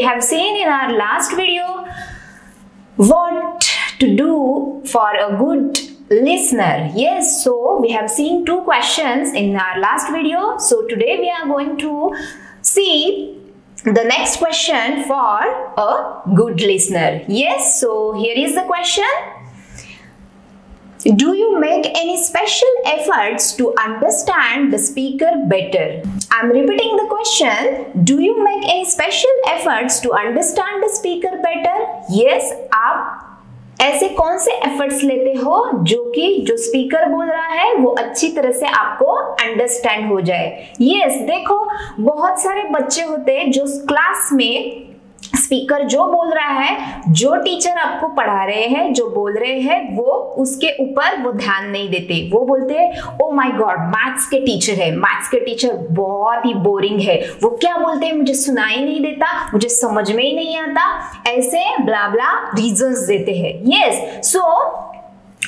we have seen in our last video what to do for a good listener. Yes, so we have seen two questions in our last video. So today we are going to see the next question for a good listener. Yes, so here is the question. Do you make any special efforts to understand the speaker better? I am repeating the question. Do you make any special efforts to understand the speaker better? Yes, आप ऐसे कौन से efforts लेते हो जो speaker बोल रहा है वो अच्छी तरह से आपको अंडरस्टैंड हो जाए? यस, देखो बहुत सारे बच्चे होते हैं जो क्लास में स्पीकर जो बोल रहा है, जो टीचर आपको पढ़ा रहे हैं, जो बोल रहे हैं, वो उसके ऊपर वो ध्यान नहीं देते। वो बोलते हैं ओ माय गॉड, मैथ्स के टीचर है, मैथ्स के टीचर बहुत ही बोरिंग है, वो क्या बोलते हैं मुझे सुनाई नहीं देता, मुझे समझ में ही नहीं आता, ऐसे ब्ला ब्ला रीजंस देते हैं। Yes, so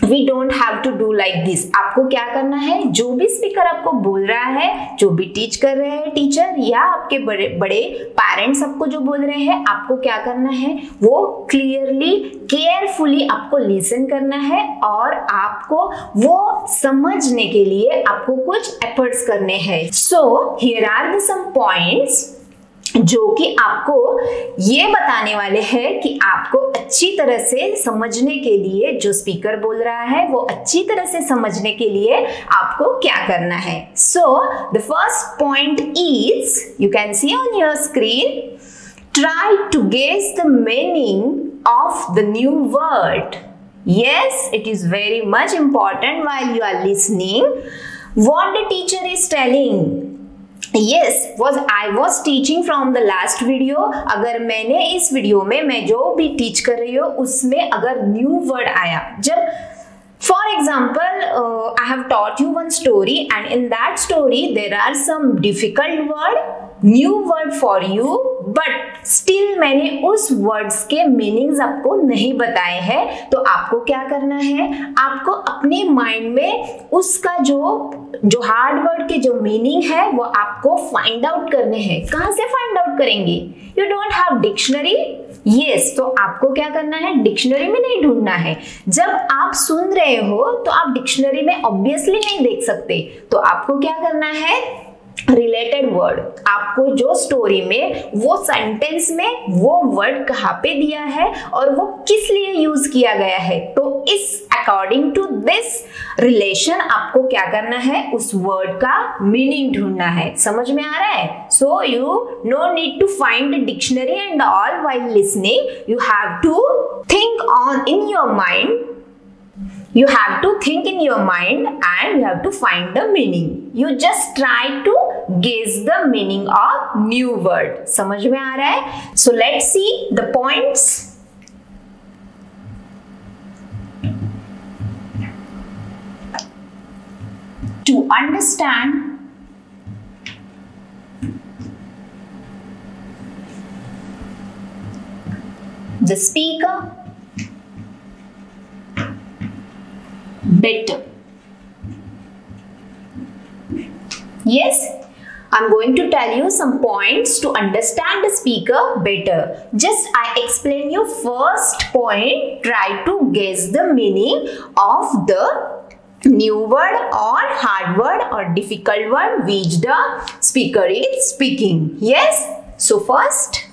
We don't have to do like this. आपको क्या करना है, जो भी स्पीकर आपको बोल रहा है, जो भी टीच कर रहे हैं टीचर या आपके बड़े बड़े पेरेंट्स आपको जो बोल रहे हैं, आपको क्या करना है, वो क्लियरली केयरफुली आपको लिसन करना है और आपको वो समझने के लिए आपको कुछ एफर्ट्स करने हैं। So here are the some points जो कि आपको ये बताने वाले हैं कि आपको अच्छी तरह से समझने के लिए, जो स्पीकर बोल रहा है वो अच्छी तरह से समझने के लिए आपको क्या करना है। So the first point is, you can see on your screen, try to guess the meaning of the new word. Yes, it is very much important while you are listening what the teacher is telling. Yes, I was teaching from the last video. अगर मैंने इस video में मैं जो भी teach कर रही हूँ उसमें अगर न्यू वर्ड आया, जब for example I have taught you one story and in that story there are some difficult word, new word for you, but still मैंने उस वर्ड्स के मीनिंग्स आपको नहीं बताए हैं। तो आपको क्या करना है, आपको अपने माइंड में उसका जो हार्ड वर्ड के जो मीनिंग है वो आपको फाइंड आउट करने हैं। कहाँ से फाइंड आउट करेंगे? You don't have dictionary? Yes, तो आपको क्या करना है, डिक्शनरी में नहीं ढूंढना है। जब आप सुन रहे हो तो आप डिक्शनरी में ऑब्वियसली नहीं देख सकते, तो आपको क्या करना है, रिलेटेड वर्ड, आपको जो स्टोरी में वो सेंटेंस में वो वर्ड कहाँ पे दिया है और वो किस लिए यूज किया गया है, तो इस अकॉर्डिंग टू दिस रिलेशन आपको क्या करना है, उस वर्ड का मीनिंग ढूंढना है। समझ में आ रहा है? So you no need to find the dictionary and all while listening, you have to think on in your mind. You have to think in your mind and you have to find the meaning. You just try to guess the meaning of new word. समझ में आ रहा है? So let's see the points. To understand the speaker better. Yes, I'm going to tell you some points to understand the speaker better. Just I explain you first point, try to guess the meaning of the new word or hard word or difficult word which the speaker is speaking. Yes, so first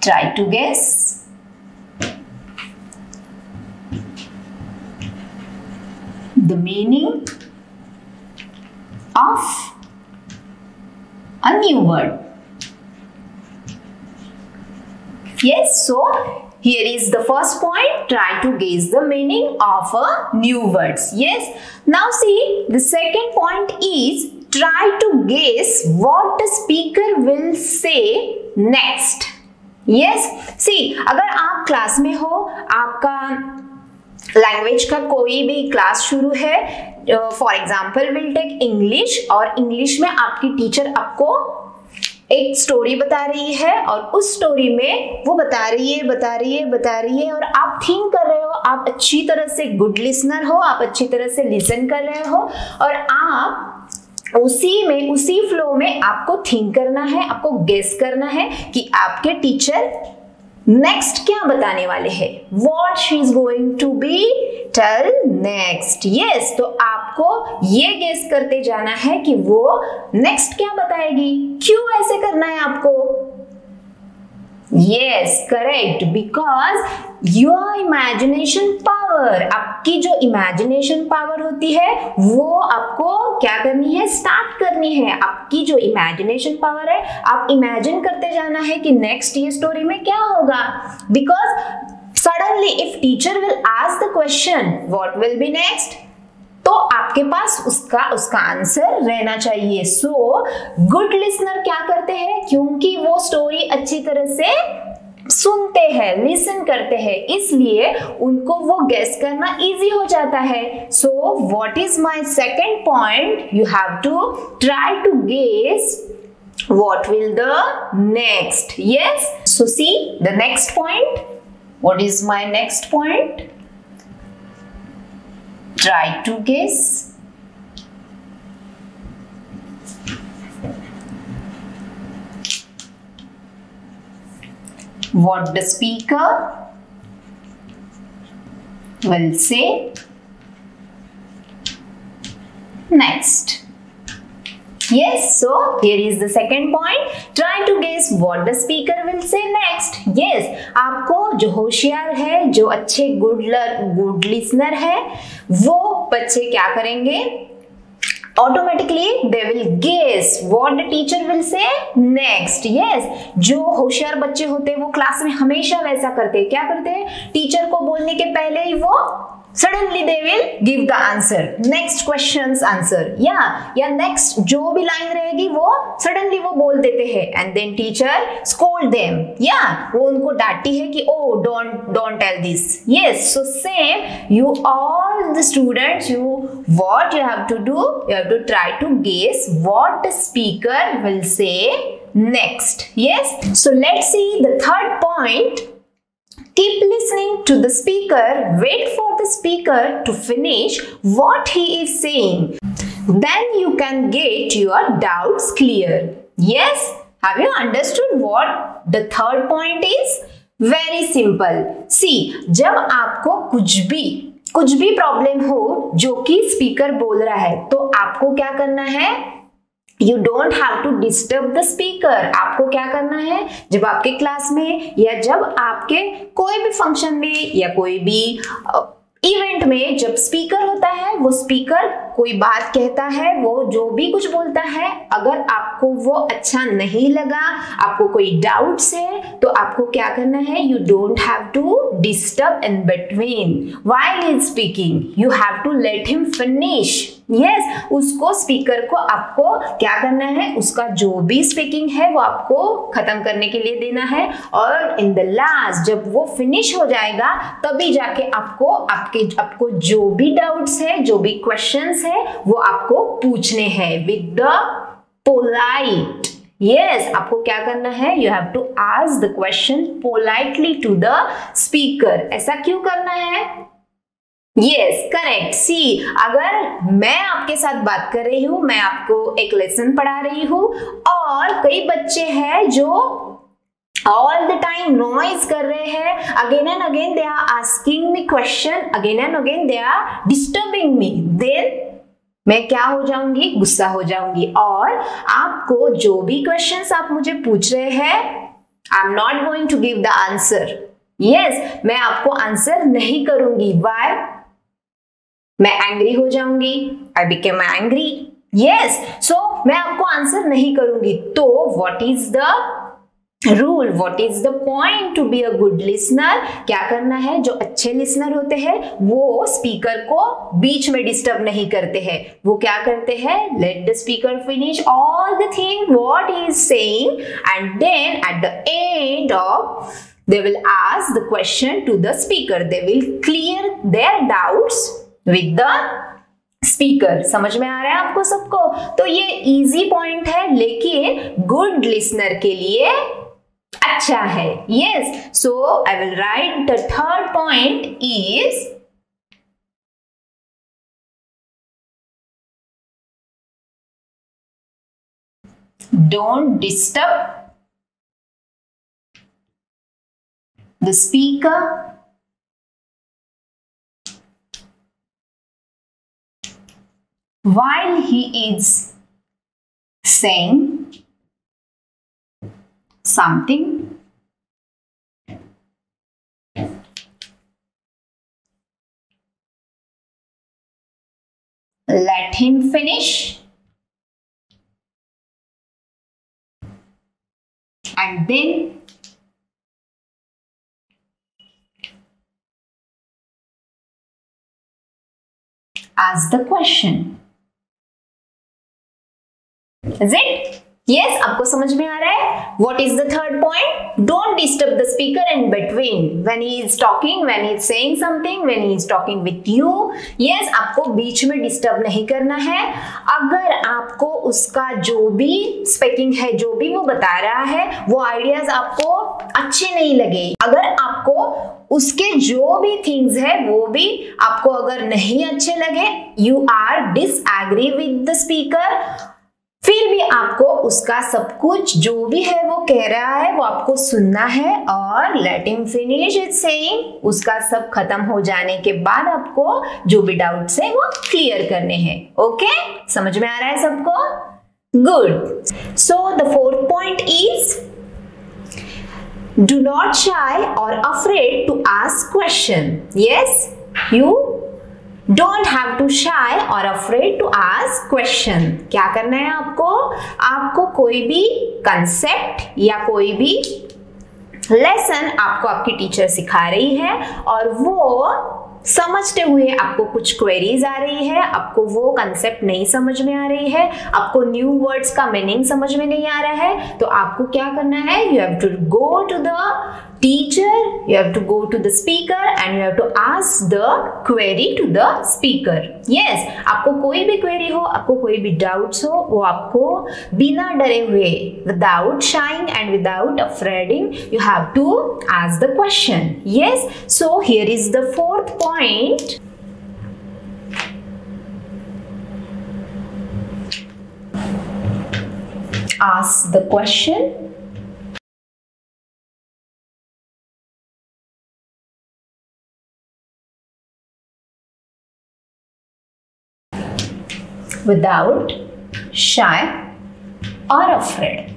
try to guess the meaning of a new word. Yes, so here is the first point, try to guess the meaning of a new words. Yes, now see the second point is try to guess what the speaker will say next. Yes, see अगर आप class में हो, आपका language का कोई भी class शुरू है, for example will take English, और इंग्लिश में आपकी टीचर आपको एक स्टोरी बता रही है और उस स्टोरी में वो बता रही है और आप थिंक कर रहे हो, आप अच्छी तरह से गुड लिसनर हो, आप अच्छी तरह से लिसन कर रहे हो और आप उसी फ्लो में आपको थिंक करना है, आपको गेस करना है कि आपके टीचर नेक्स्ट क्या बताने वाले हैं, what she is going to be tell next। yes, तो आपको ये गेस करते जाना है कि वो नेक्स्ट क्या बताएगी। क्यों ऐसे करना है आपको? yes, correct, because your imagination power, आपकी जो इमेजिनेशन पावर होती है वो आपको क्या करनी है, स्टार्ट करनी है। आपकी जो इमेजिनेशन पावर है, आप इमेजिन करते जाना है कि नेक्स्ट ये स्टोरी में क्या होगा। Because suddenly if teacher will ask the question what will be next, तो आपके पास उसका आंसर रहना चाहिए। सो गुड लिसनर क्या करते हैं, क्योंकि वो स्टोरी अच्छी तरह से सुनते हैं, लिसन करते हैं, इसलिए उनको वो गेस करना इजी हो जाता है। So what is my second point, you have to try to guess what will the next। yes, so see the next point, what is my next point, try to guess what the speaker will say next। yes, so here is the second point, try to guess what the speaker will say next। yes, आपको जो होशियार है, जो अच्छे good listener है, वो बच्चे क्या करेंगे, automatically they will guess what the teacher will say next। yes, जो होशियार बच्चे होते हैं वो क्लास में हमेशा वैसा करते हैं, क्या करते हैं, टीचर को बोलने के पहले ही वो suddenly they will give the answer, next question's answer, या next जो भी लाइन रहेगी वो suddenly वो बोल देते हैं and then teacher scold them, वो उनको डांटती है कि oh don't tell this। yes, so same, you all the students, what you have to do, you have to try to guess what the speaker will say next। yes, so let's see the third point, keep listening to the speaker, wait for the speaker to finish what he is saying, then you can get your doubts clear। yes, have you understood what the third point is? very simple, see, जब आपको कुछ भी problem हो जो कि speaker बोल रहा है, तो आपको क्या करना है, You don't have to disturb the speaker। आपको क्या करना है, जब आपके क्लास में या जब आपके कोई भी फंक्शन में या कोई भी इवेंट में जब स्पीकर होता है, वो स्पीकर कोई बात कहता है, वो जो भी कुछ बोलता है, अगर आपको वो अच्छा नहीं लगा, आपको कोई डाउट्स है, तो आपको क्या करना है, you don't have to disturb in between while he is speaking, you have to let him finish. yes, उसको स्पीकर को आपको क्या करना है, उसका जो भी स्पीकिंग है वो आपको खत्म करने के लिए देना है, और इन द लास्ट जब वो फिनिश हो जाएगा तभी जाके आपको जो भी डाउट्स है, जो भी क्वेश्चंस है, वो आपको पूछने हैं विद द पोलाइट। yes, आपको क्या करना है, you have to ask the question politely to the speaker. ऐसा क्यों करना है? yes, correct, see, अगर मैं आपके साथ बात कर रही हूँ, मैं आपको एक लेसन पढ़ा रही हूँ और कई बच्चे हैं जो all the time noise कर रहे हैं, again and again they are asking me question, again and again they are disturbing me, then मैं क्या हो जाऊंगी, गुस्सा हो जाऊंगी, और आपको जो भी क्वेश्चंस आप मुझे पूछ रहे हैं, I am not going to give the answer. yes, मैं आपको आंसर नहीं करूंगी। why? मैं एंग्री हो जाऊंगी, I became angry. yes, so मैं आपको आंसर नहीं करूंगी। तो what is the rule, what is the point to be a good listener, क्या करना है, जो अच्छे लिसनर होते हैं वो स्पीकर को बीच में डिस्टर्ब नहीं करते हैं, वो क्या करते हैं, let the speaker finish all the thing what he is saying and then at the end of they will ask the question to the speaker, they will clear their doubts with the speaker. समझ में आ रहा है आपको सबको? तो ये easy point है लेकिन गुड लिसनर के लिए अच्छा है। Yes, so I will write the third point is don't disturb the speaker while he is saying something. Let him finish and then ask the question. Is it? Yes, आपको समझ में आ रहा है? What is the third point? Don't disturb the speaker in between when he is talking, when he is saying something, when he is talking with you. Yes, आपको बीच में disturb नहीं करना है। अगर आपको उसका जो भी स्पीकिंग है, जो भी वो बता रहा है, वो आइडियाज आपको अच्छे नहीं लगे, अगर आपको उसके जो भी थिंग्स है वो भी आपको अगर नहीं अच्छे लगे, you are disagree with the speaker, फिर भी आपको उसका सब कुछ जो भी है वो कह रहा है वो आपको सुनना है और let him finish it saying, उसका सब खत्म हो जाने के बाद आपको जो भी डाउट्स है वो क्लियर करने हैं। ओके, समझ में आ रहा है सबको? Good. So the fourth point is do not shy or afraid to ask question. Yes, you don't have to shy or afraid to ask question. क्या करना है आपको? आपको कोई भी कंसेप्ट या कोई भी लेसन आपको आपकी टीचर सिखा रही है और वो समझते हुए आपको कुछ क्वेरीज आ रही है, आपको वो कंसेप्ट नहीं समझ में आ रही है, आपको न्यू वर्ड्स का मीनिंग समझ में नहीं आ रहा है, तो आपको क्या करना है? You have to go to the teacher, you have to go to the speaker and you have to ask the query to the speaker. Yes, आपको कोई भी query हो, आपको कोई भी doubts हो, वो आपको बिना डरे हुए, without shying and without afraiding, you have to ask the question. Yes, so here is the fourth point. Ask the question. Without shy or afraid.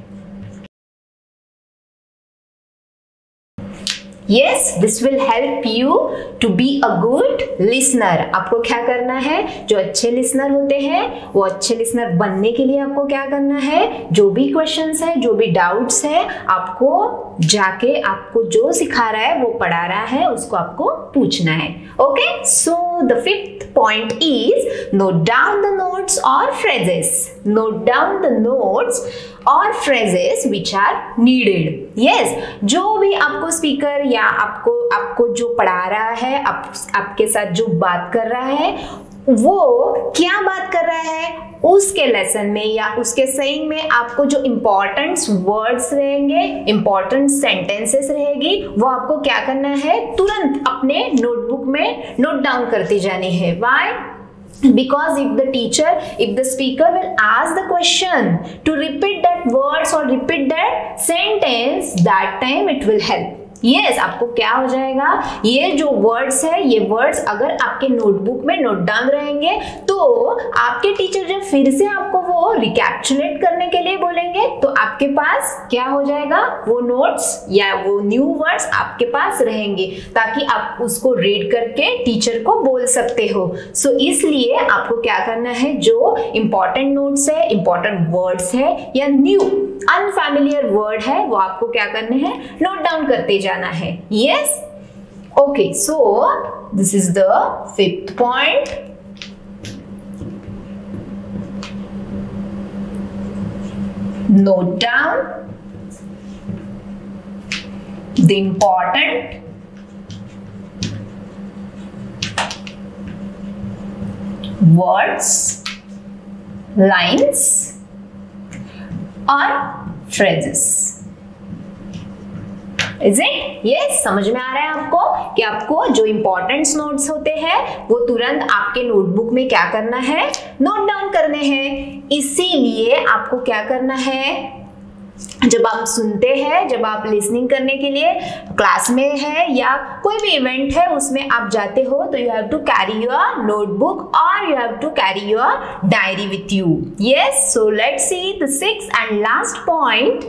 Yes, this will help you to be a good listener. आपको क्या करना है? जो अच्छे listener होते हैं वो अच्छे लिसनर बनने के लिए आपको क्या करना है? जो भी क्वेश्चंस है, जो भी डाउट्स है, आपको जाके आपको जो सिखा रहा है, वो पढ़ा रहा है, उसको आपको पूछना है। Okay, so the fifth point is note down the notes or phrases. Note down the notes or phrases which are needed. Yes, जो भी आपको स्पीकर या आपको जो पढ़ा रहा है, आपके साथ जो बात कर रहा है, वो क्या बात कर रहा है, उसके लेसन में या उसके सेइंग में आपको जो इम्पोर्टेंट वर्ड्स रहेंगे, इम्पोर्टेंट सेंटेंसेस रहेगी, वो आपको क्या करना है? तुरंत अपने नोटबुक में नोट डाउन करती जानी है। Why? Because if the speaker will ask the question to repeat that words or repeat that sentence, that time it will help. Yes, आपको क्या हो जाएगा? ये जो वर्ड्स है, ये वर्ड्स अगर आपके नोटबुक में नोट डाउन रहेंगे तो आपके टीचर जब फिर से आपको वो रिकैप्चुलेट करने के लिए बोलेंगे तो आपके पास क्या हो जाएगा? वो नोट्स या वो न्यू वर्ड्स आपके पास रहेंगे ताकि आप उसको रीड करके टीचर को बोल सकते हो। सो इसलिए आपको क्या करना है? जो इंपॉर्टेंट नोट्स है, इंपॉर्टेंट वर्ड्स है या न्यू अनफैमिलियर वर्ड है, वो आपको क्या करने हैं? नोट डाउन करते जाना है। Yes? Okay, so this is the fifth point. Note down the important words, lines or phrases. Is it? Yes, समझ में आ रहा है आपको कि आपको जो इंपॉर्टेंट नोट्स होते हैं वो तुरंत आपके नोटबुक में क्या करना है, नोट डाउन करने हैं। इसीलिए आपको क्या करना है, जब आप सुनते हैं, जब आप लिसनिंग करने के लिए क्लास में है या कोई भी इवेंट है उसमें आप जाते हो, तो you have to carry your notebook और you have to carry your diary with you. Yes, so let's see the sixth and last point,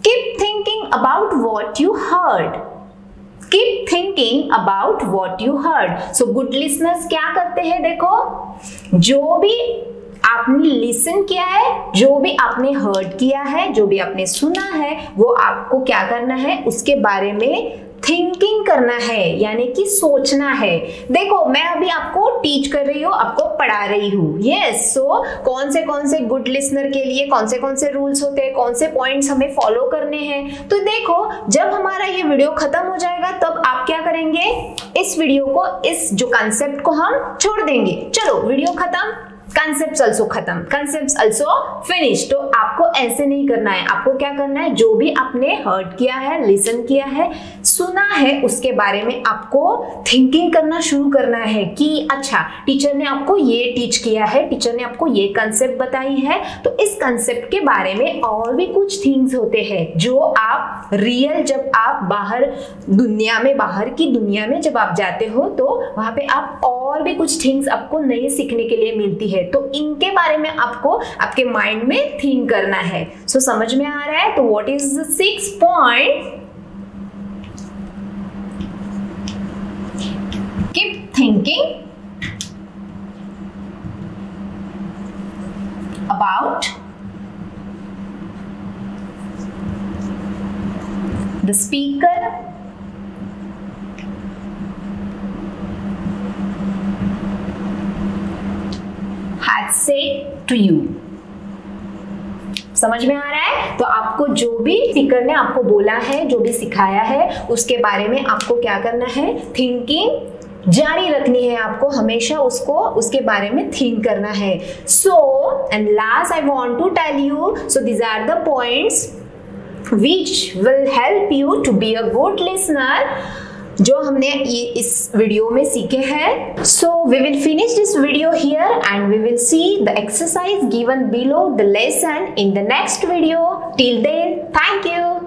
keep thinking about what you heard. Keep thinking about what you heard. So good listeners क्या करते हैं, देखो, जो भी आपने listen किया है, जो भी आपने हर्ड किया है, जो भी आपने सुना है, वो आपको क्या करना है, उसके बारे में थिंकिंग करना है, यानी कि सोचना है। देखो, मैं अभी आपको टीच कर रही हूँ, आपको पढ़ा रही हूँ। यस, सो कौन से गुड लिसनर के लिए कौन से रूल्स होते हैं, कौन से पॉइंट्स हमें फॉलो करने हैं। तो देखो, जब हमारा ये वीडियो खत्म हो जाएगा तब आप क्या करेंगे, इस वीडियो को, इस जो कंसेप्ट को हम छोड़ देंगे। चलो, वीडियो खत्म, concepts also खत्म, concepts also finished। तो आपको ऐसे नहीं करना है, आपको क्या करना है, जो भी आपने हर्ड किया है, लिसन किया है, सुना है, उसके बारे में आपको थिंकिंग करना शुरू करना है कि अच्छा, टीचर ने आपको ये टीच किया है, टीचर ने आपको ये कंसेप्ट बताई है, तो इस कंसेप्ट के बारे में और भी कुछ थिंग्स होते हैं जो आप रियल, जब आप बाहर की दुनिया में जब आप जाते हो तो वहां पे आप और भी कुछ थिंग्स आपको नई सीखने के लिए मिलती है। तो इनके बारे में आपको आपके माइंड में थिंक करना है। सो समझ में आ रहा है? तो what is the sixth point? Keep thinking about the speaker had said to you। समझ में आ रहा है? तो आपको जो भी स्पीकर ने आपको बोला है, जो भी सिखाया है, उसके बारे में आपको क्या करना है, थिंकिंग जारी रखनी है। आपको हमेशा उसके बारे में थिंक करना है। So and last I want to tell you, so these are the points which will help you to be a good listener, जो हमने ये इस वीडियो में सीखे हैं। So we will finish this video here and we will see the exercise given below the lesson in the next video. Till then, thank you.